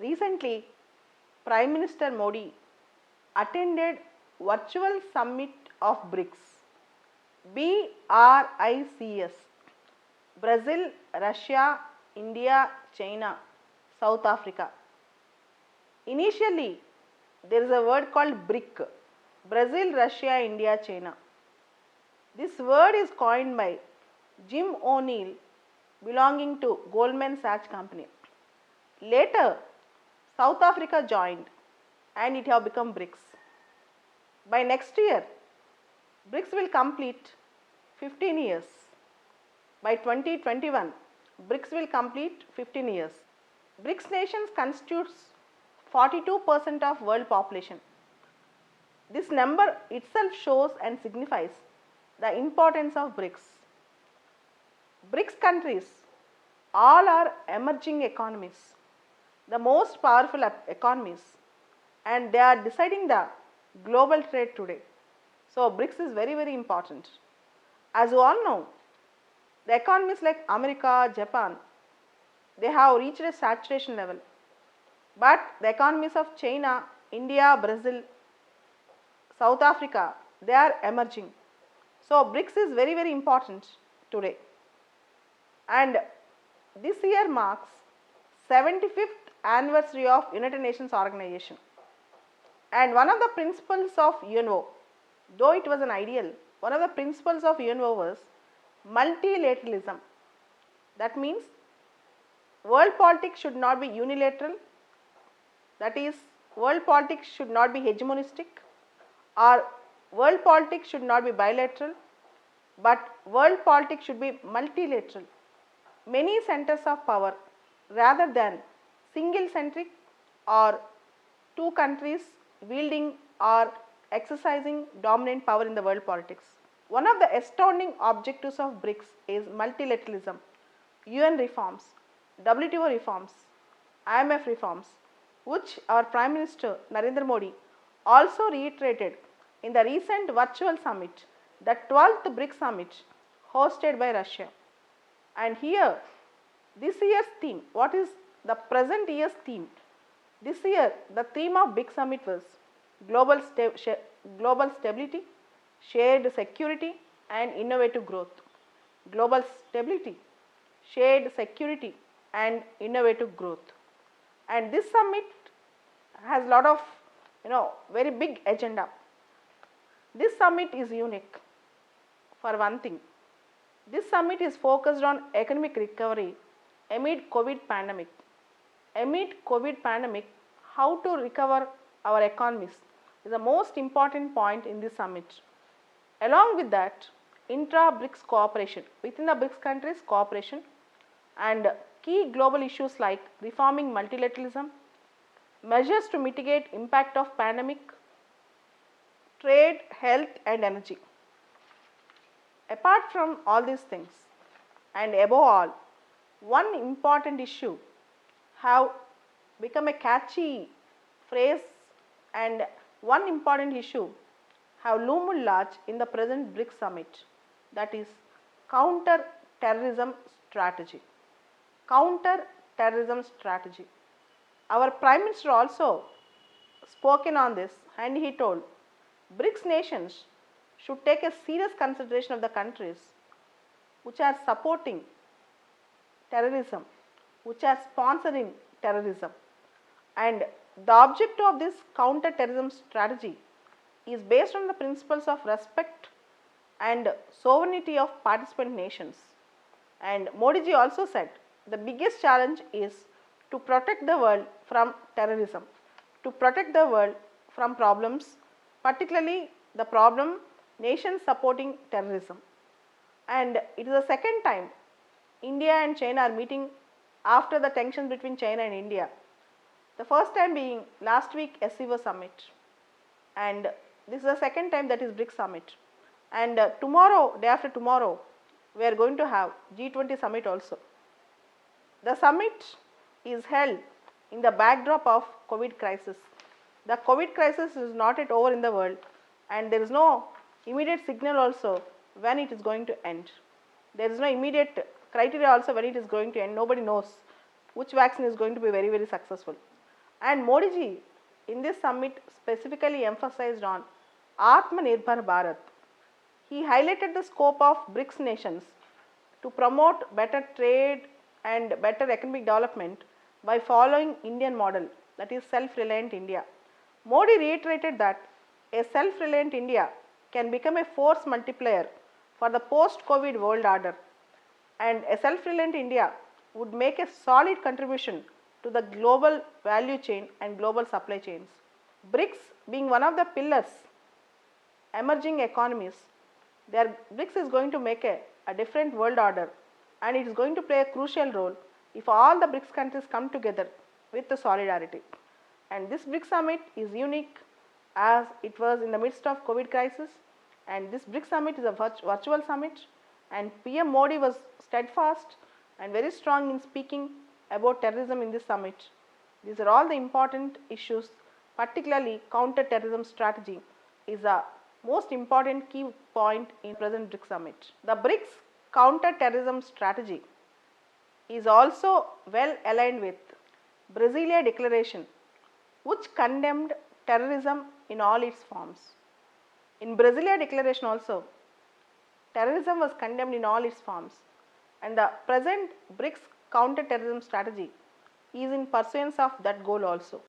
Recently, Prime Minister Modi attended virtual summit of BRICS, Brazil, Russia, India, China, South Africa. Initially, there is a word called BRIC, Brazil, Russia, India, China. This word is coined by Jim O'Neill, belonging to Goldman Sachs company. Later, South Africa joined and it have become BRICS. By next year, BRICS will complete 15 years. By 2021, BRICS will complete 15 years. BRICS nations constitutes 42% of world population. This number itself shows and signifies the importance of BRICS. BRICS countries all are emerging economies, the most powerful economies, and they are deciding the global trade today. So BRICS is very, very important. As you all know, the economies like America, Japan, they have reached a saturation level. But the economies of China, India, Brazil, South Africa, they are emerging. So BRICS is very, very important today. And this year marks 75th anniversary of United Nations Organization. And one of the principles of UNO, though it was an ideal, one of the principles of UNO was multilateralism. That means world politics should not be unilateral, that is, world politics should not be hegemonistic, or world politics should not be bilateral, but world politics should be multilateral. Many centers of power rather than single centric or two countries wielding or exercising dominant power in the world politics. One of the astounding objectives of BRICS is multilateralism, UN reforms, WTO reforms, IMF reforms, which our Prime Minister Narendra Modi also reiterated in the recent virtual summit, the 12th BRICS summit hosted by Russia. And here, this year's theme, what is the present year's theme? This year, the theme of BRICS summit was global stability, shared security and innovative growth. Global stability, shared security and innovative growth. And this summit has a lot of, very big agenda. This summit is unique for one thing. This summit is focused on economic recovery amid COVID pandemic. Amid COVID pandemic, how to recover our economies is the most important point in this summit. Along with that, intra-BRICS cooperation, within the BRICS countries cooperation, and key global issues like reforming multilateralism, measures to mitigate impact of pandemic, trade, health and energy. Apart from all these things, and above all, one important issue have become a catchy phrase, and one important issue have loomed large in the present BRICS summit, that is counter-terrorism strategy. Counter-terrorism strategy. Our Prime Minister also spoken on this, and he told BRICS nations should take a serious consideration of the countries which are supporting terrorism, which are sponsoring terrorism. And the objective of this counter-terrorism strategy is based on the principles of respect and sovereignty of participant nations. And Modi ji also said the biggest challenge is to protect the world from terrorism, to protect the world from problems, particularly the problem nations supporting terrorism. And it is the second time India and China are meeting after the tensions between China and India. The first time being last week SCO summit, and this is the second time, that is BRICS summit. And tomorrow, day after tomorrow, we are going to have G20 summit also. The summit is held in the backdrop of COVID crisis. The COVID crisis is not yet over in the world, and there is no immediate signal also when it is going to end. There is no immediate criteria also when it is going to end. Nobody knows which vaccine is going to be very, very successful. And Modi ji in this summit specifically emphasized on Atmanirbhar Bharat. He highlighted the scope of BRICS nations to promote better trade and better economic development by following Indian model, that is self-reliant India. Modi reiterated that a self-reliant India can become a force multiplier for the post-COVID world order, and a self-reliant India would make a solid contribution to the global value chain and global supply chains. BRICS being one of the pillars emerging economies, BRICS is going to make a different world order, and it is going to play a crucial role if all the BRICS countries come together with the solidarity. And this BRICS summit is unique as it was in the midst of COVID crisis, and this BRICS summit is a virtual summit, and PM Modi was steadfast and very strong in speaking about terrorism in this summit. These are all the important issues, particularly counter-terrorism strategy is a most important key point in present BRICS summit. The BRICS counter-terrorism strategy is also well aligned with Brasilia Declaration, which condemned terrorism in all its forms. In Brasilia Declaration also, terrorism was condemned in all its forms, and the present BRICS counter-terrorism strategy is in pursuance of that goal also.